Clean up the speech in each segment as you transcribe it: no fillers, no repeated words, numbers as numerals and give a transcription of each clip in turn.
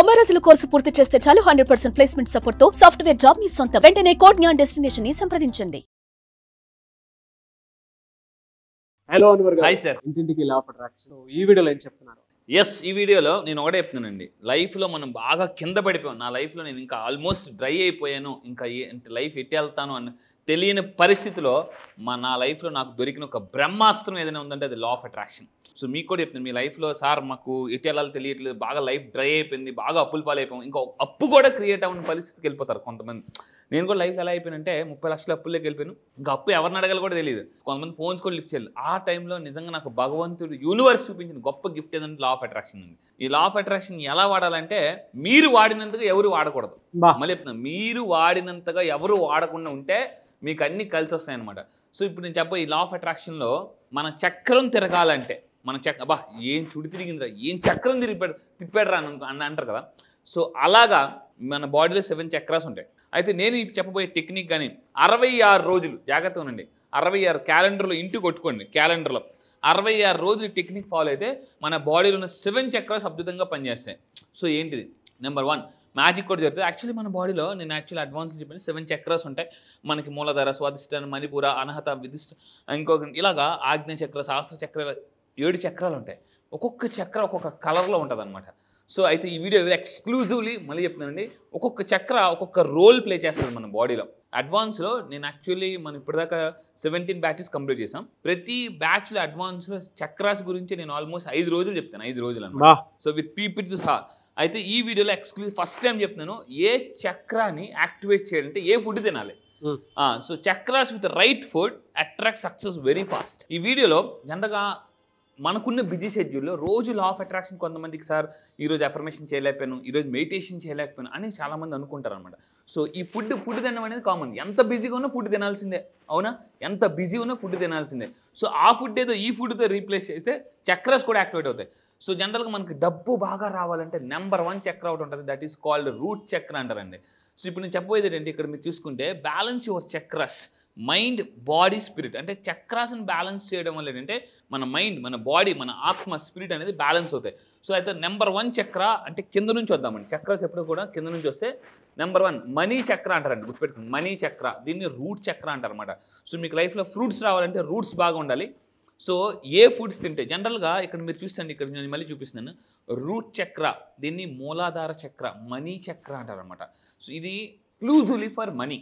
90 రోజుల కోర్సు పూర్తి చేస్తే చాలు 100% ప్లేస్మెంట్ సపోర్ట్ తో సాఫ్ట్వేర్ జాబ్ మీ సొంత. వెంటనే కోడ్ జ్ఞాన్ డెస్టినేషన్ ని సంప్రదించండి. హలో అన్వర్ గారు. Hi sir. ఇంటింటికి లా ఆఫ్ అట్రాక్షన్ ఈ వీడియోలో ఏం చెప్తున్నారు? ఎస్, ఈ వీడియోలో నేను ఒకటే చెప్తున్నానండి. లైఫ్లో మనం బాగా కింద పడిపోయాం. నా లైఫ్లో నేను ఇంకా ఆల్మోస్ట్ డ్రై అయిపోయాను, ఇంకా లైఫ్ ఎట్టి వెళ్తాను అని తెలియని పరిస్థితిలో నా లైఫ్లో నాకు దొరికిన ఒక బ్రహ్మాస్త్రం ఏదైనా ఉందంటే అది లా ఆఫ్ అట్రాక్షన్. సో మీకు కూడా చెప్తున్నాను, మీ లైఫ్లో సార్ మాకు ఎట్టి వెళ్ళాలో తెలియట్లేదు, బాగా లైఫ్ డ్రై అయిపోయింది, బాగా అప్పులు పాలైపోయాం, ఇంకా అప్పు కూడా క్రియేట్ అవ్వని పరిస్థితికి వెళ్ళిపోతారు కొంతమంది. నేను కూడా లైఫ్ ఎలా అయిపోయానంటే 30 లక్షల అప్పుల్లోకి వెళ్ళిపోయాను. ఇంకా అప్పు ఎవరిని అడగాలి కూడా తెలియదు, కొంతమంది ఫోన్స్ కూడా లిఫ్ట్ చేయాలి. ఆ టైంలో నిజంగా నాకు భగవంతుడు యూనివర్స్ చూపించిన గొప్ప గిఫ్ట్ ఏదంటే లా ఆఫ్ అట్రాక్షన్ ఉంది. ఈ లా ఆఫ్ అట్రాక్షన్ ఎలా వాడాలంటే మీరు వాడినంతగా ఎవరు వాడకూడదు. మళ్ళీ చెప్తున్నాను, మీరు వాడినంతగా ఎవరు వాడకుండా ఉంటే మీకు అన్నీ కలిసి వస్తాయన్నమాట. సో ఇప్పుడు నేను చెప్పే ఈ లా ఆఫ్ అట్రాక్షన్లో మన చక్రం తిరగాలంటే అబ్బా ఏం చుడి తిరిగిందిరా, ఏం చక్రం తిప్పాడు రా అని అంటారు కదా. సో అలాగా మన బాడీలో 7 చక్రాస్ ఉంటాయి. అయితే నేను చెప్పబోయే టెక్నిక్ కానీ 66 రోజులు జాగ్రత్తగా ఉండండి. 66 క్యాలెండర్లో ఇంటికి కొట్టుకోండి. క్యాలెండర్లో 66 రోజులు టెక్నిక్ ఫాలో అయితే మన బాడీలో ఉన్న 7 చక్రాస్ అద్భుతంగా పనిచేస్తాయి. సో ఏంటిది? నెంబర్ 1 మ్యాజిక్ కూడా జరుగుతుంది. యాక్చువల్లీ మన బాడీలో నేను అడ్వాన్స్ చెప్పాను 7 చక్రాస్ ఉంటాయి మనకి. మూలాధార, స్వాదిష్టాన, మణిపూర, అనహత, విధిష్ట, ఇంకొక ఇలాగా ఆగ్నేయ చక్ర, సహస్ర చక్రాలు 7 చక్రాలు ఉంటాయి. ఒక్కొక్క చక్ర ఒక్కొక్క కలర్లో ఉంటుంది అనమాట. సో అయితే ఈ వీడియో ఎక్స్క్లూజివ్లీ మళ్ళీ చెప్తున్నానండి, ఒక్కొక్క చక్ర ఒక్కొక్క రోల్ ప్లే చేస్తుంది మన బాడీలో. అడ్వాన్స్లో నేను మనం ఇప్పటిదాకా 17 బ్యాచెస్ కంప్లీట్ చేసాం. ప్రతి బ్యాచ్లో అడ్వాన్స్లో చక్రాస్ గురించి నేను ఆల్మోస్ట్ 5 రోజులు చెప్తాను, 5 రోజులు అనమాట. సో విత్ పీపీటీ సహా. అయితే ఈ వీడియోలో ఎక్స్క్లూజివ్ ఫస్ట్ టైం చెప్తున్నాను, ఏ చక్రాన్ని యాక్టివేట్ చేయాలంటే ఏ ఫుడ్ తినాలి. So chakras with right food attract success very fast. ఈ వీడియోలో జనరల్గా మనకున్న బిజీ షెడ్యూల్లో రోజు లా ఆఫ్ అట్రాక్షన్ కొంతమందికి సార్ ఈరోజు అఫర్మేషన్ చేయలేకపోయాను, ఈరోజు మెడిటేషన్ చేయలేకపోయాను అని చాలామంది అనుకుంటారు అనమాట. సో ఈ ఫుడ్ తినడం అనేది కామన్. ఎంత బిజీగా ఉన్నా ఫుడ్ తినాల్సిందే, అవునా? ఎంత బిజీ ఉన్నా ఫుడ్ తినాల్సిందే. సో ఆ ఫుడ్ ఏదో ఈ ఫుడ్తో రీప్లేస్ చేస్తే చక్రాస్ కూడా యాక్టివేట్ అవుతాయి. సో జనరల్గా మనకి డబ్బు బాగా రావాలంటే నెంబర్ 1 చక్ర ఒకటి ఉంటుంది, దట్ ఈస్ కాల్డ్ రూట్ చక్ర అంటారండి. సో ఇప్పుడు నేను చెప్పబోయేది ఏంటంటే, ఇక్కడ మీరు చూసుకుంటే balance your chakras, mind, body, spirit. అంటే చక్రాస్ని బ్యాలెన్స్ చేయడం వల్ల ఏంటంటే మన మైండ్, మన బాడీ, మన ఆత్మ, స్పిరిట్ అనేది బ్యాలెన్స్ అవుతాయి. సో అయితే నెంబర్ 1 చక్ర అంటే కింద నుంచి వద్దామండి. చక్రాస్ ఎప్పుడు కూడా కింద నుంచి వస్తే నెంబర్ 1 మనీ చక్ర అంటారండి, గుర్తుపెట్టుకోండి. మనీ చక్ర, దీన్ని రూట్ చక్ర అంటారు అనమాట. సో మీకు లైఫ్లో ఫ్రూట్స్ రావాలంటే రూట్స్ బాగా ఉండాలి. సో ఏ ఫుడ్స్ తింటే జనరల్గా ఇక్కడ మీరు చూస్తాండి, ఇక్కడ నేను మళ్ళీ చూపిస్తున్నాను. రూట్ చక్ర, దీన్ని మూలాధార చక్ర, మనీ చక్ర అంటారు అనమాట. సో ఇది ఎక్స్క్లూజివ్లీ ఫర్ మనీ,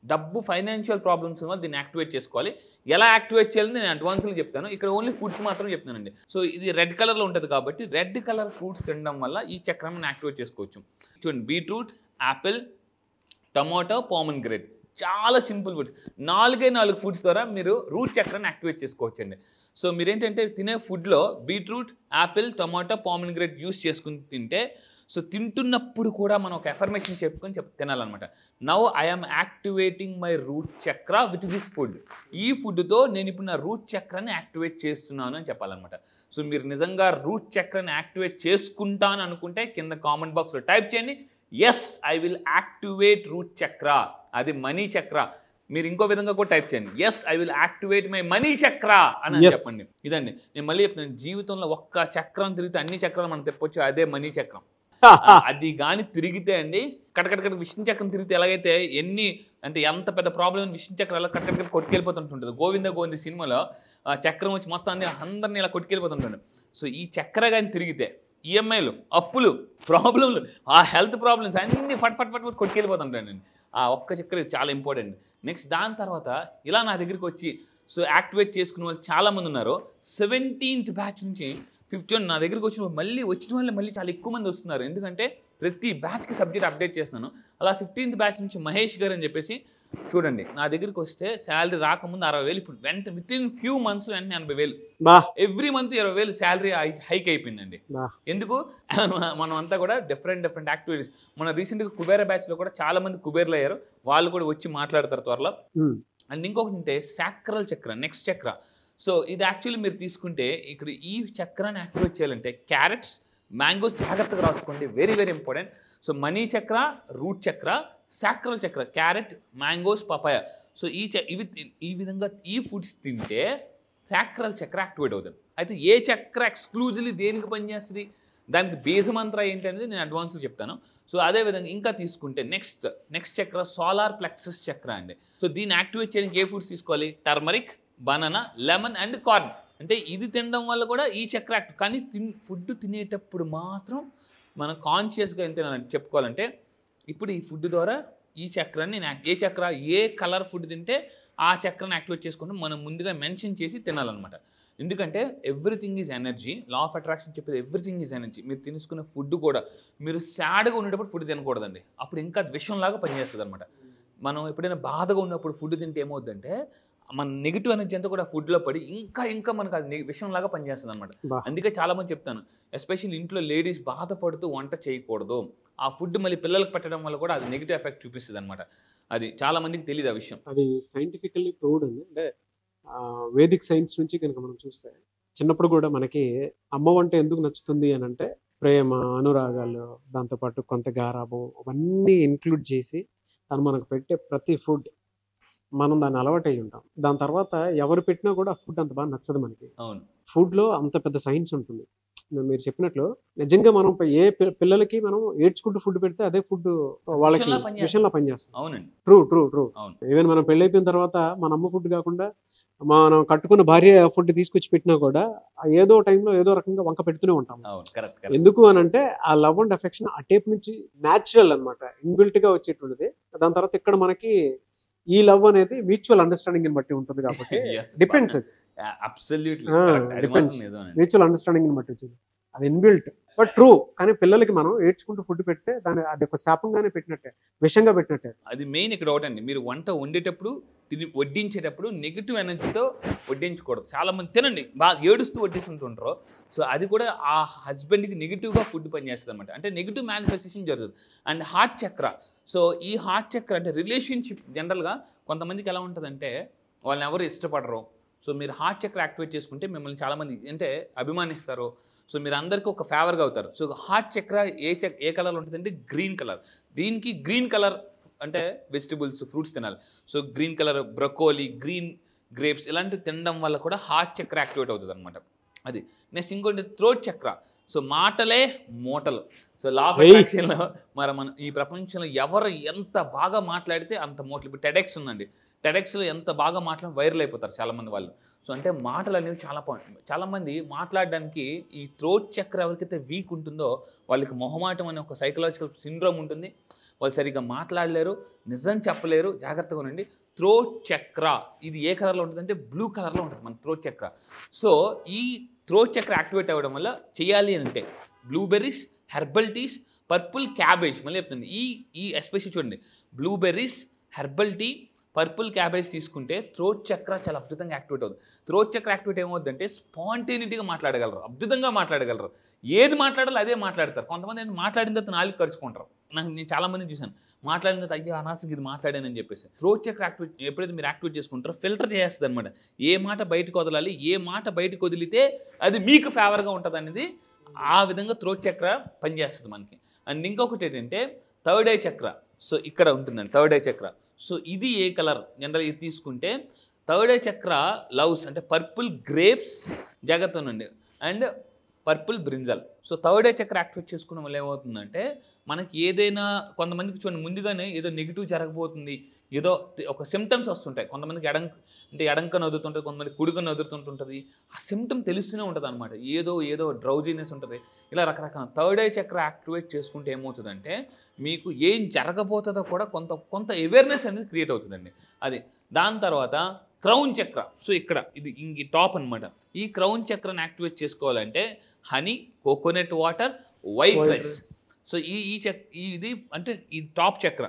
డబ్బు, ఫైనాన్షియల్ ప్రాబ్లమ్స్ వల్ల దీన్ని యాక్టివేట్ చేసుకోవాలి. ఎలా యాక్టివేట్ చేయాలని నేను అడ్వాన్స్లో చెప్తాను, ఇక్కడ ఓన్లీ ఫుడ్స్ మాత్రం చెప్తానండి. సో ఇది రెడ్ కలర్లో ఉంటుంది కాబట్టి రెడ్ కలర్ ఫ్రూట్స్ తినడం వల్ల ఈ చక్రాన్ని యాక్టివేట్ చేసుకోవచ్చు. చూడండి, బీట్రూట్, యాపిల్, టమాటో, పామగ్రెనేట్, చాలా సింపుల్ ఫుడ్స్. 4 ఫుడ్స్ ద్వారా మీరు రూట్ చక్రాన్ని యాక్టివేట్ చేసుకోవచ్చండి. సో మీరేంటంటే తినే ఫుడ్లో beetroot, apple, tomato, pomegranate use చేసుకుని తింటే, సో తింటున్నప్పుడు కూడా మనం ఒక ఎఫర్మేషన్ చెప్పుకొని తినాలన్నమాట. Now I'm activating my root chakra with this food. ఈ ఫుడ్తో నేను ఇప్పుడు నా రూట్ చక్రాన్ని యాక్టివేట్ చేస్తున్నాను అని చెప్పాలన్నమాట. సో మీరు నిజంగా రూట్ చక్రాన్ని యాక్టివేట్ చేసుకుంటాను అనుకుంటే కింద కామెంట్ బాక్స్లో టైప్ చేయండి, yes I will activate root chakra, అది మనీ చక్ర. మీరు ఇంకో విధంగా కూడా టైప్ చేయండి, yes I will activate my money chakra అని చెప్పండి. ఇదండి నేను మళ్ళీ చెప్తున్నాను, జీవితంలో ఒక్క చక్రం తిరిగితే అన్ని చక్రాలు మనం తెప్పొచ్చు, అదే మనీ చక్రం. అది కానీ తిరిగితే అండి కటకట విష్ణు చక్రం తిరిగితే ఎలాగైతే ఎంత పెద్ద ప్రాబ్లం విష్ణు చక్రం ఎలా కటకట కొట్టుకెళ్ళిపోతుంటుంది. గోవింద సినిమాలో చక్రం వచ్చి మొత్తం అందరినీ ఇలా కొట్టుకెళ్ళిపోతుంటుంది. సో ఈ చక్ర కానీ తిరిగితే ఈఎంఐలు, అప్పులు, ప్రాబ్లంలు, ఆ హెల్త్ ప్రాబ్లమ్స్ అన్నీ ఫట్ కొట్టుకెళ్ళిపోతుంటాయండి. ఆ ఒక్క చక్ర చాలా ఇంపార్టెంట్. నెక్స్ట్ దాని తర్వాత ఇలా నా దగ్గరికి వచ్చి సో యాక్టివేట్ చేసుకునే వాళ్ళు చాలామంది ఉన్నారు. 17th బ్యాచ్ నుంచి 51 నా దగ్గరికి వచ్చిన వాళ్ళు మళ్ళీ చాలా ఎక్కువ మంది వస్తున్నారు. ఎందుకంటే ప్రతి బ్యాచ్కి సబ్జెక్ట్ అప్డేట్ చేస్తున్నాను. అలా 15th బ్యాచ్ నుంచి మహేష్ గారు అని చెప్పేసి చూడండి, నా దగ్గరికి వస్తే శాలరీ రాకముందు 60,000, ఇప్పుడు వితిన్ ఫ్యూ మంత్స్లో వెంటనే 80,000, ఎవ్రీ మంత్ 20,000 శాలరీ హైక్ అయిపోయిందండి. ఎందుకు? మనం అంతా కూడా డిఫరెంట్ యాక్టివిటీస్. మన రీసెంట్గా కుబేర బ్యాచ్లో కూడా చాలా మంది కుబేర్లు అయ్యారు, వాళ్ళు కూడా వచ్చి మాట్లాడతారు త్వరలో. అండ్ ఇంకొకటి అంటే సాక్రల్ చక్ర, నెక్స్ట్ చక్ర. సో ఇది యాక్చువల్లీ మీరు తీసుకుంటే ఇక్కడ ఈ చక్రాన్ని యాక్టివేట్ చేయాలంటే క్యారెట్స్, మ్యాంగోస్ జాగ్రత్తగా రాసుకోండి, వెరీ ఇంపార్టెంట్. సో మనీ చక్ర, రూట్ చక్ర, సాక్రల్ చక్ర, క్యారెట్, మ్యాంగోస్, పపాయ. సో ఈ విధంగా ఈ ఫుడ్స్ తింటే సాక్రల్ చక్ర యాక్టివేట్ అవుతుంది. అయితే ఏ చక్ర ఎక్స్క్లూజివ్లీ దేనికి పనిచేస్తుంది? దానికి బీజమంత్ర ఏంటి అనేది నేను అడ్వాన్స్గా చెప్తాను. సో అదేవిధంగా ఇంకా తీసుకుంటే నెక్స్ట్ చక్ర సోలార్ ప్లెక్సస్ చక్ర అండి. సో దీన్ని యాక్టివేట్ చేయడానికి ఏ ఫుడ్స్ తీసుకోవాలి? Turmeric, banana, lemon and corn. అంటే ఇది తినడం వల్ల కూడా ఈ చక్ర యాక్టివ్. కానీ ఫుడ్ తినేటప్పుడు మాత్రం మనం కాన్షియస్గా ఎంత చెప్పుకోవాలంటే, ఇప్పుడు ఈ ఫుడ్ ద్వారా ఈ చక్రాన్ని నేను ఏ కలర్ ఫుడ్ తింటే ఆ చక్రాన్ని యాక్టివేట్ చేసుకుంటూ మనం ముందుగా మెన్షన్ చేసి తినాలన్నమాట. ఎందుకంటే everything is energy. Law of attraction చెప్పేది ఎవ్రీథింగ్ ఈజ్ ఎనర్జీ. మీరు తీసుకునే ఫుడ్ కూడా మీరు సాడ్గా ఉండేటప్పుడు ఫుడ్ తినకూడదండి. అప్పుడు ఇంకా విషంలాగా పనిచేస్తుంది అనమాట. మనం ఎప్పుడైనా బాధగా ఉన్నప్పుడు ఫుడ్ తింటే ఏమవుతుందంటే మన నెగిటివ్ ఎనర్జీ అంతా కూడా ఫుడ్లో పడి ఇంకా మనకు అది విషంలాగా పనిచేస్తుంది అనమాట. అందుకే చాలామంది చెప్తాను, ఎస్పెషల్లీ ఇంట్లో లేడీస్ బాధపడుతూ వంట చేయకూడదు. ఆ ఫుడ్ మళ్ళీ పిల్లలకు పెట్టడం వల్ల కూడా అది నెగిటివ్ ఎఫెక్ట్ చూపిస్తుంది అనమాట. అది చాలా మందికి తెలియదు ఆ విషయం. అది సైంటిఫికల్లీ ప్రూవ్డ్ అండి. అంటే వేదిక్ సైన్స్ నుంచి కనుక మనం చూస్తే చిన్నప్పుడు కూడా మనకి అమ్మ వంట ఎందుకు నచ్చుతుంది అని అంటే ప్రేమ, అనురాగాలు, దాంతోపాటు కొంత గారాబం అవన్నీ ఇన్క్లూడ్ చేసి తను మనకు పెట్టే ప్రతి ఫుడ్ మనం దాన్ని అలవాటు అయ్యి ఉంటాం. దాని తర్వాత ఎవరు పెట్టినా కూడా ఫుడ్ అంత బాగా నచ్చదు మనకి. అవును, ఫుడ్లో అంత పెద్ద సైన్స్ ఉంటుంది. మీరు చెప్పినట్లు నిజంగా మనం పిల్లలకి మనం ఏడ్చుకుంటూ ఫుడ్ పెడితే అదే ఫుడ్ వాళ్ళకి విషయంలో పనిచేస్తుంది. అవునండి, ట్రూ. ఈవెన్ మనం పెళ్ళి అయిపోయిన తర్వాత మన అమ్మ ఫుడ్ కాకుండా మనం కట్టుకున్న భార్య ఫుడ్ తీసుకొచ్చి పెట్టినా కూడా ఏదో టైంలో ఏదో రకంగా వంక పెడుతూనే ఉంటాం. ఎందుకు అని అంటే ఆ లవ్ అండ్ అఫెక్షన్ ఆ టేప్ నుంచి న్యాచురల్ అనమాట, ఇన్బిల్ట్ గా వచ్చేటువంటిది. దాని తర్వాత ఇక్కడ మనకి ఈ లవ్ అనేది మ్యూచువల్ అండర్స్టాండింగ్ బట్టి ఉంటుంది కాబట్టి డిపెండ్స్. మ్యూచువల్ అండర్స్టాండింగ్ బట్టి వచ్చింది, అది ఇన్బిల్ట్ బట్ ట్రూ. కానీ పిల్లలకి మనం ఏడ్చుకుంటూ ఫుడ్ పెడితే దాన్ని అది ఒక శాపంగానే పెట్టినట్టే, విషంగా పెట్టినట్టే. అది మెయిన్ ఇక్కడ ఒకటండి. మీరు వంట వండేటప్పుడు వడ్డించేటప్పుడు నెగిటివ్ ఎనర్జీతో వడ్డించకూడదు. చాలా మంది తినండి బాగా ఏడుస్తూ వడ్డిస్తుంటుంటారు. సో అది కూడా ఆ హస్బెండ్కి నెగిటివ్గా ఫుడ్ పనిచేస్తుంది అనమాట. అంటే నెగిటివ్ మేనిఫెస్టేషన్ జరుగుతుంది. అండ్ హార్ట్ చక్ర. సో ఈ హార్ట్ చక్ర అంటే రిలేషన్షిప్ జనరల్గా కొంతమందికి ఎలా ఉంటుందంటే వాళ్ళని ఎవరు ఇష్టపడరు. సో మీరు హార్ట్ చక్ర యాక్టివేట్ చేసుకుంటే మిమ్మల్ని చాలామంది అంటే అభిమానిస్తారు. సో మీరు అందరికీ ఒక ఫేవర్గా అవుతారు. సో హార్ట్ చక్ర ఏ కలర్ ఉంటుందంటే గ్రీన్ కలర్. దీనికి గ్రీన్ కలర్ అంటే వెజిటబుల్స్, ఫ్రూట్స్ తినాలి. So green colour broccoli, green grapes ఇలాంటివి తినడం వల్ల కూడా హార్ట్ చక్ర యాక్టివేట్ అవుతుంది అనమాట. అది నెక్స్ట్ ఇంకోటి థ్రోట్ చక్ర. సో మాటలే మూటలు. సో లా ఆఫ్ అట్రాక్షన్లో మన ఈ ప్రపంచంలో ఎవరు ఎంత బాగా మాట్లాడితే అంత మూటలు. ఇప్పుడు టెడెక్స్ ఉందండి, టెడెక్స్లో ఎంత బాగా వైరల్ అయిపోతారు చాలామంది వాళ్ళు. సో అంటే మాటలు అనేవి చాలామంది మాట్లాడడానికి ఈ థ్రోట్ చక్ర ఎవరికైతే వీక్ ఉంటుందో వాళ్ళకి మొహమాటం అనే ఒక సైకలాజికల్ సిండ్రోమ్ ఉంటుంది. వాళ్ళు సరిగ్గా మాట్లాడలేరు, నిజం చెప్పలేరు. జాగ్రత్తగా ఉండండి. థ్రోట్ చక్ర ఇది ఏ కలర్లో ఉంటుందంటే బ్లూ కలర్లో ఉంటుంది మన థ్రోట్ చక్ర. సో ఈ థ్రోట్ చక్ర యాక్టివేట్ అవ్వడం వల్ల చేయాలి అంటే blueberries, herbal teas, purple cabbage. మళ్ళీ చెప్తుంది ఈ ఎస్పెషల్లీ చూడండి, blueberries, herbal tea, purple cabbage తీసుకుంటే థ్రోట్ చక్ర చాలా అద్భుతంగా యాక్టివేట్ అవుతుంది. థ్రోట్ చక్ర యాక్టివేట్ ఏమవుతుందంటే స్పాంటేనిటీగా మాట్లాడగలరు, అద్భుతంగా మాట్లాడగలరు. ఏది మాట్లాడాలో అదే మాట్లాడతారు. కొంతమంది మాట్లాడిన తర్వాత నాలుగు ఖర్చుకుంటారు. నేను చాలామంది చూశాను, మాట్లాడిన తర్వాత అయ్యో అనాసకి ఇది మాట్లాడానని చెప్పేసి. థ్రోట్ చక్ర యాక్టివేట్ ఎప్పుడైతే మీరు యాక్టివేట్ చేసుకుంటారో ఫిల్టర్ చేస్తుంది అనమాట. ఏ మాట బయటకు వదలాలి, ఏ మాట బయటకు వదిలితే అది మీకు ఫేవర్గా ఉంటుంది అనేది ఆ విధంగా థ్రోట్ చక్ర పనిచేస్తుంది మనకి. అండ్ ఇంకొకటి ఏంటంటే థర్డ్ ఐ చక్ర. సో ఇక్కడ ఉంటుందండి థర్డ్ ఐ చక్ర. సో ఇది ఏ కలర్ జనరల్ ఇది తీసుకుంటే థర్డ్ ఐ చక్ర లవ్స్ అంటే పర్పుల్ గ్రేప్స్, జాగ్రత్త ఉండండి, and purple brinjal. So third I చక్ర యాక్టివేట్ చేసుకోవడం వల్ల ఏమవుతుందంటే మనకి ఏదైనా కొంతమందికి చూడండి ముందుగానే ఏదో నెగిటివ్ జరగబోతుంది, ఏదో ఒక సిమ్టమ్స్ వస్తుంటాయి. కొంతమందికి ఎడంక నదురుతుంటుంది, కొంతమంది కుడిక నదురుతుంటుంటుంది. ఆ సిమ్టమ్ తెలుస్తూనే ఉంటుంది అనమాట. ఏదో డ్రౌజీనెస్ ఉంటుంది. ఇలా రకరకాల థర్డ్ ఐ చక్ర యాక్టివేట్ చేసుకుంటే ఏమవుతుందంటే మీకు ఏం జరగబోతుందో కూడా కొంత అవేర్నెస్ అనేది క్రియేట్ అవుతుందండి. అది దాని తర్వాత క్రౌన్ చక్ర. సో ఇక్కడ ఇది టాప్ అనమాట. ఈ క్రౌన్ చక్రను యాక్టివేట్ చేసుకోవాలంటే honey, coconut water, white rice. So ఇది అంటే ఈ టాప్ చక్ర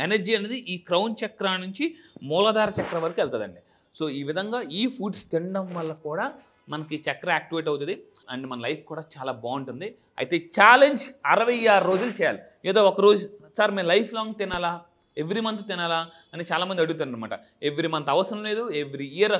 ఎనర్జీ అనేది ఈ క్రౌన్ చక్ర నుంచి మూలాధార చక్ర వరకు వెళ్తుందండి. సో ఈ విధంగా ఈ ఫుడ్స్ తినడం వల్ల కూడా మనకి చక్ర యాక్టివేట్ అవుతుంది అండ్ మన లైఫ్ కూడా చాలా బాగుంటుంది. అయితే ఛాలెంజ్ 66 రోజులు చేయాలి. ఏదో ఒక రోజు సార్ మేము లైఫ్ లాంగ్ తినాలా, ఎవ్రీ మంత్ తినాలా అని చాలామంది అడుగుతారు అనమాట. ఎవ్రీ మంత్ అవసరం లేదు, ఎవ్రీ ఇయర్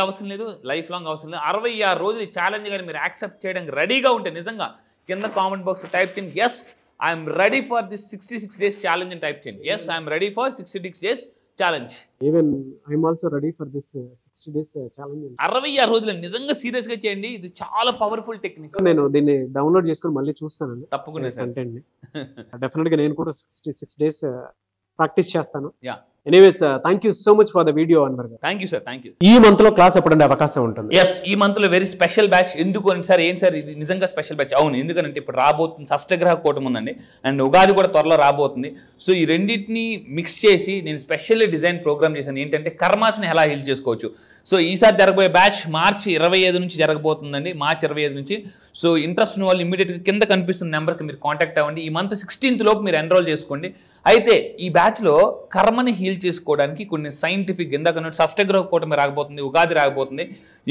అవసరం లేదు, లైఫ్ లాంగ్ అవసరం లేదు. 66 రోజులు ఛాలెంజ్ కానీ మీరు యాక్సెప్ట్ చేయడానికి రెడీగా ఉంటే నిజంగా కింద కామెంట్ బాక్స్ టైప్ చేయండి, yes I'm ready for this 66 days challenge అని టైప్ చేయండి. Yes I'm ready for 66 days challenge. Even I'm also ready for this 60 days challenge. 66 రోజులు నిజంగా సీరియస్ గా చేయండి. ఇది చాలా పవర్ఫుల్ టెక్నిక్. నేను దీన్ని డౌన్లోడ్ చేసుకుని మళ్ళీ చూస్తానండి తప్పకుండా కంటెంట్ ని. డెఫినెట్ గా నేను కూడా 66 days ప్రాక్టీస్ చేస్తాను. Anyways thank you so much for the video Anwar గారు. Thank you sir. Thank you. ఈ మంత్ లో క్లాస్ ఎప్పుడంటే అవకాశం ఉంటుంది? ఎస్, ఈ మంత్ లో వెరీ స్పెషల్ బ్యాచ్. ఎందుకు అని సార్, ఏంటి సార్ ఇది నిజంగా స్పెషల్ బ్యాచ్? అవును, ఎందుకంటే ఇప్పుడు రాబోతుంది షష్టగ్రహ కూటమి ఉందండి, అండ్ ఉగాది కూడా త్వరలో రాబోతుంది. సో ఈ రెండింటిని మిక్స్ చేసి నేను స్పెషల్లీ డిజైన్ ప్రోగ్రామ్ చేశాను. ఏంటంటే కర్మాస్ని ఎలా హీల్ చేసుకోవచ్చు. సో ఈసారి జరగబోయే బ్యాచ్ మార్చి 25 నుంచి జరగబోతుందండి, మార్చి 25 నుంచి. సో ఇంట్రెస్ట్ ఉన్న వాళ్ళు ఇమీడియట్గా కింద కనిపిస్తున్న నెంబర్కి మీరు కాంటాక్ట్ అవ్వండి. ఈ మంత్ 16th లోపు మీరు ఎన్రోల్ చేసుకోండి. అయితే ఈ బ్యాచ్లో కర్మని హీల్ చేసుకోవడానికి కొన్ని సైంటిఫిక్, ఇందాక షష్టగ్రహ కూటమి రాకపోతుంది, ఉగాది రాకపోతుంది.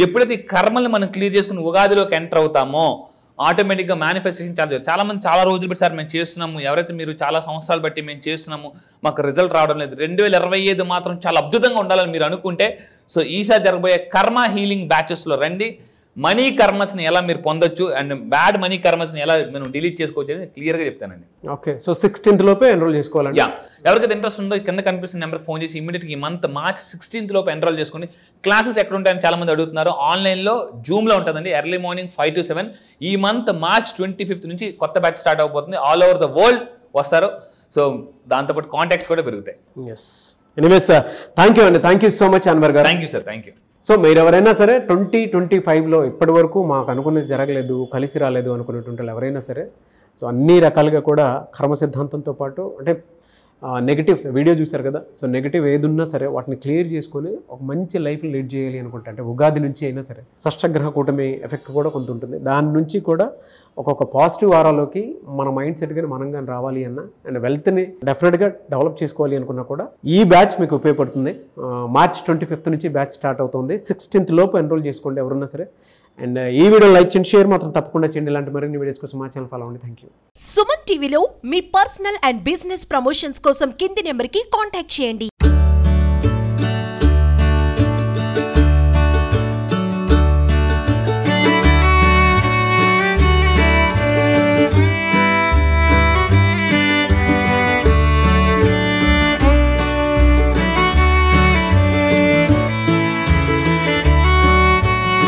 ఎప్పుడైతే ఈ కర్మల్ని మనం క్లియర్ చేసుకుని ఉగాదిలోకి ఎంటర్ అవుతామో ఆటోమేటిక్గా మేనిఫెస్టేషన్ చాలా మంది చాలా రోజులు బట్టి సార్ మేము చేస్తున్నాము, ఎవరైతే మీరు చాలా సంవత్సరాలు బట్టి మేము చేస్తున్నాము, మాకు రిజల్ట్ రావడం లేదు, 2025 మాత్రం చాలా అద్భుతంగా ఉండాలని మీరు అనుకుంటే సో ఈసారి జరగబోయే కర్మ హీలింగ్ బ్యాచెస్లో రండి. మనీ కర్మస్ని ఎలా మీరు పొందొచ్చు అండ్ బ్యాడ్ మనీ కర్మస్ని ఎలా మనం డిలీట్ చేసుకోవచ్చు అని క్లియర్గా చెప్తానండి. ఓకే, సో 16th లోపే ఎన్రోల్ చేసుకోవాలండి. ఎవరికైతే ఇంట్రెస్ట్ ఉందో కింద కనిపిస్తున్న నెంబర్కి ఫోన్ చేసి ఇమీడియట్గా ఈ మంత్ మార్చ్ 16th లోపు ఎన్రోల్ చేసుకోండి. క్లాసెస్ ఎక్కడ ఉంటాయని చాలా మంది అడుగుతున్నారు. ఆన్లైన్లో జూమ్లో ఉంటుందండి, ఎర్లీ మార్నింగ్ 5 to 7. ఈ మంత్ మార్చ్ 25th నుంచి కొత్త బ్యాచ్ స్టార్ట్ అవబోతుంది. ఆల్ ఓవర్ ద వరల్డ్ వస్తారు. సో దాంతోపాటు కాంటాక్ట్స్ కూడా పెరుగుతాయి. ఎస్, ఎనీవేస్ థ్యాంక్ యూ అండి. Thank you so much Anwar గారు. Thank you sir. Thank you. So మీరు ఎవరైనా సరే 2025లో ఇప్పటి వరకు మాకు అనుకున్నది జరగలేదు, కలిసి రాలేదు అనుకునేటువంటి ఎవరైనా సరే సో అన్ని రకాలుగా కూడా కర్మ సిద్ధాంతంతో పాటు అంటే నెగిటివ్స్ వీడియో చూశారు కదా, సో నెగిటివ్ ఏది ఉన్నా సరే వాటిని క్లియర్ చేసుకొని ఒక మంచి లైఫ్ లీడ్ చేయాలి అనుకుంటే అంటే ఉగాది నుంచి అయినా సరే షష్టగ్రహ కూటమి ఎఫెక్ట్ కూడా కొంత ఉంటుంది. దాని నుంచి కూడా ఒక్కొక్క పాజిటివ్ వారాలోకి మన మైండ్ సెట్ కానీ మనం కానీ రావాలి అన్న అండ్ వెల్త్ని డెఫినెట్గా డెవలప్ చేసుకోవాలి అనుకున్నా కూడా ఈ బ్యాచ్ మీకు ఉపయోగపడుతుంది. మార్చ్ 25th నుంచి బ్యాచ్ స్టార్ట్ అవుతుంది. 16th లోపు ఎన్రోల్ చేసుకోండి ఎవరున్నా సరే. అండ్ ఈ వీడియో లైక్ చేయండి, షేర్ మాత్రం తప్పకుండా చేయండి. ఇలాంటి మరిన్ని వీడియోస్ కోసం మా ఛానల్ ఫాలో అవ్వండి. Thank you. సుమన్ టీవీలో మీ పర్సనల్ అండ్ బిజినెస్ ప్రమోషన్స్ కోసం కింది నెంబర్కి కాంటాక్ట్ చేయండి.